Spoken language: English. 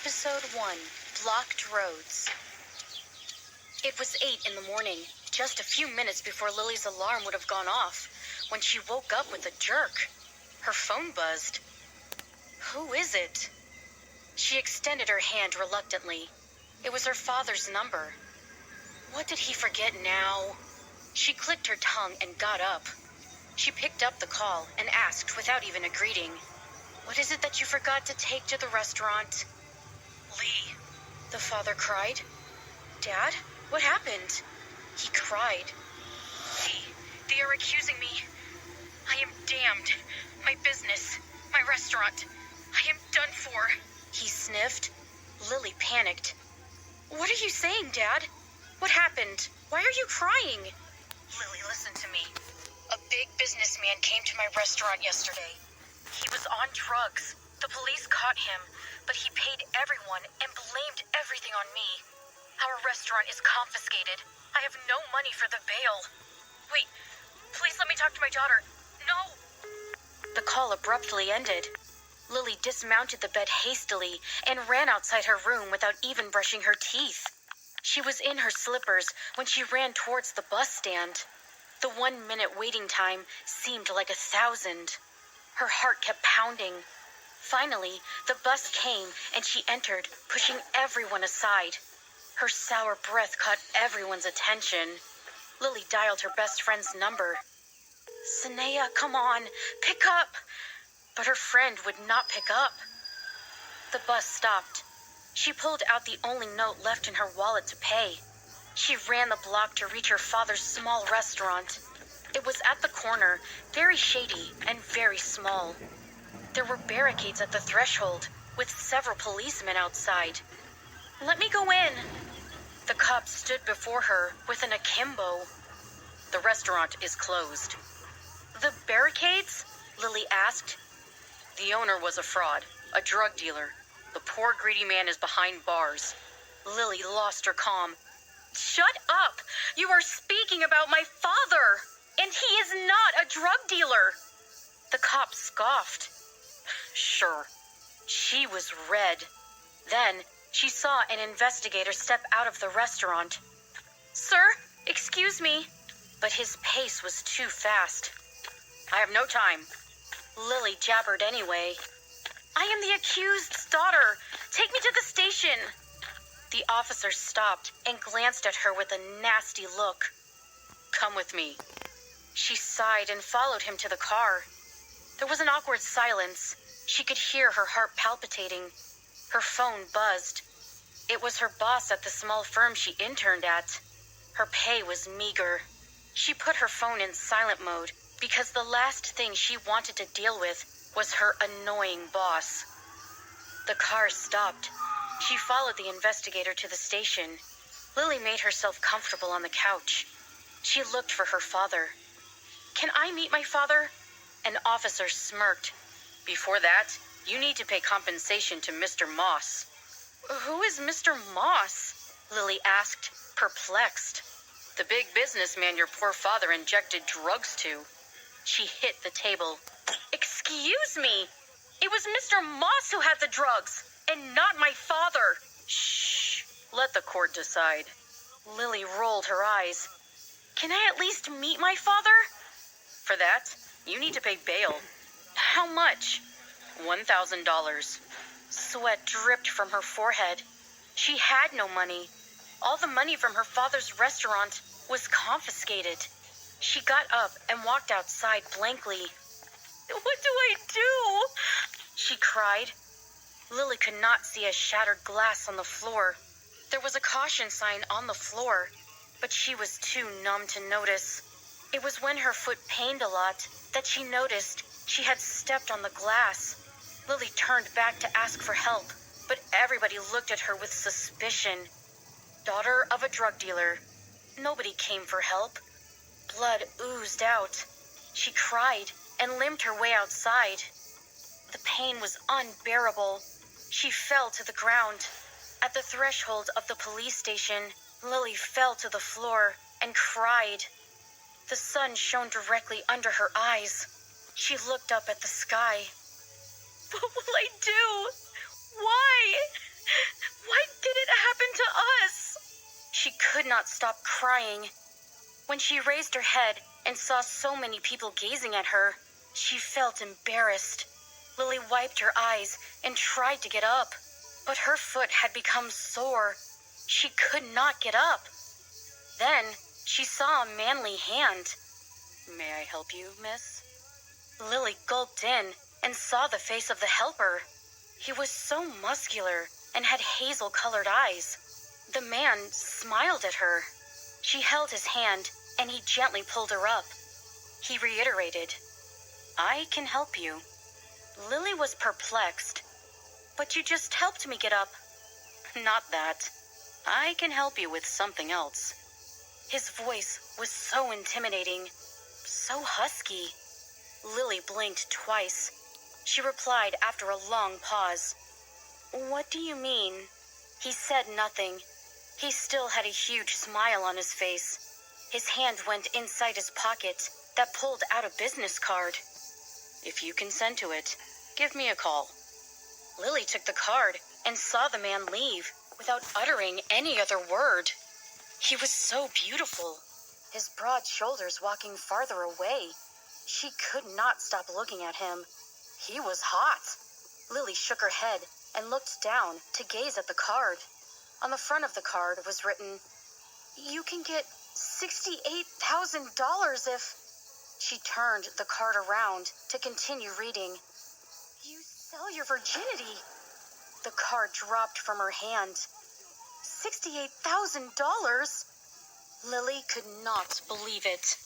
Episode 1, Blocked Roads. It was 8 in the morning, just a few minutes before Lily's alarm would have gone off, when she woke up with a jerk. Her phone buzzed. Who is it? She extended her hand reluctantly. It was her father's number. What did he forget now? She clicked her tongue and got up. She picked up the call and asked without even a greeting, "What is it that you forgot to take to the restaurant?" "Lee," the father cried. "Dad, what happened?" He cried. "Lee, they are accusing me. I am damned. My business, my restaurant. I am done for." He sniffed. Lily panicked. "What are you saying, Dad? What happened? Why are you crying?" "Lily, listen to me. A big businessman came to my restaurant yesterday. He was on drugs. The police caught him, but he paid everyone and blamed everything on me. Our restaurant is confiscated. I have no money for the bail. Wait, please let me talk to my daughter. No!" The call abruptly ended. Lily dismounted the bed hastily and ran outside her room without even brushing her teeth. She was in her slippers when she ran towards the bus stand. The 1-minute waiting time seemed like 1,000. Her heart kept pounding. Finally, the bus came and she entered, pushing everyone aside. Her sour breath caught everyone's attention. Lily dialed her best friend's number. "Sanaya, come on, pick up!" But her friend would not pick up. The bus stopped. She pulled out the only note left in her wallet to pay. She ran the block to reach her father's small restaurant. It was at the corner, very shady and very small. There were barricades at the threshold, with several policemen outside. "Let me go in." The cop stood before her with an akimbo. "The restaurant is closed." "The barricades?" Lily asked. "The owner was a fraud, a drug dealer. The poor greedy man is behind bars." Lily lost her calm. "Shut up! You are speaking about my father! And he is not a drug dealer!" The cop scoffed. Sure. She was red. Then she saw an investigator step out of the restaurant. "Sir, excuse me." But his pace was too fast. "I have no time." Lily jabbered anyway. "I am the accused's daughter. Take me to the station." The officer stopped and glanced at her with a nasty look. "Come with me." She sighed and followed him to the car. There was an awkward silence. She could hear her heart palpitating. Her phone buzzed. It was her boss at the small firm she interned at. Her pay was meager. She put her phone in silent mode because the last thing she wanted to deal with was her annoying boss. The car stopped. She followed the investigator to the station. Lily made herself comfortable on the couch. She looked for her father. "Can I meet my father?" An officer smirked. "Before that, you need to pay compensation to Mr. Moss." "Who is Mr. Moss?" Lily asked, perplexed. "The big businessman your poor father injected drugs to." She hit the table. "Excuse me! It was Mr. Moss who had the drugs, and not my father." "Shh! Let the court decide." Lily rolled her eyes. "Can I at least meet my father?" "For that, you need to pay bail." "How much?" $1,000. Sweat dripped from her forehead. She had no money. All the money from her father's restaurant was confiscated. She got up and walked outside blankly. "What do I do?" she cried. Lily could not see a shattered glass on the floor. There was a caution sign on the floor, but she was too numb to notice. It was when her foot pained a lot that she noticed she had stepped on the glass. Lily turned back to ask for help, but everybody looked at her with suspicion. Daughter of a drug dealer. Nobody came for help. Blood oozed out. She cried and limped her way outside. The pain was unbearable. She fell to the ground. At the threshold of the police station, Lily fell to the floor and cried. The sun shone directly under her eyes. She looked up at the sky. "What will I do? Why? not stop crying. When she raised her head and saw so many people gazing at her, she felt embarrassed. Lily wiped her eyes and tried to get up, but her foot had become sore. She could not get up. Then she saw a manly hand. "May I help you, miss?" Lily gulped in and saw the face of the helper. He was so muscular and had hazel-colored eyes. The man smiled at her. She held his hand and he gently pulled her up. He reiterated, "I can help you." Lily was perplexed. "But you just helped me get up." "Not that. I can help you with something else." His voice was so intimidating, so husky. Lily blinked twice. She replied after a long pause, "What do you mean?" He said nothing. He still had a huge smile on his face. His hand went inside his pocket that pulled out a business card. "If you consent to it, give me a call." Lily took the card and saw the man leave without uttering any other word. He was so beautiful, his broad shoulders walking farther away. She could not stop looking at him. He was hot. Lily shook her head and looked down to gaze at the card. On the front of the card was written, "You can get $68,000 if..." She turned the card around to continue reading. "You sell your virginity." The card dropped from her hand. $68,000? Lily could not believe it.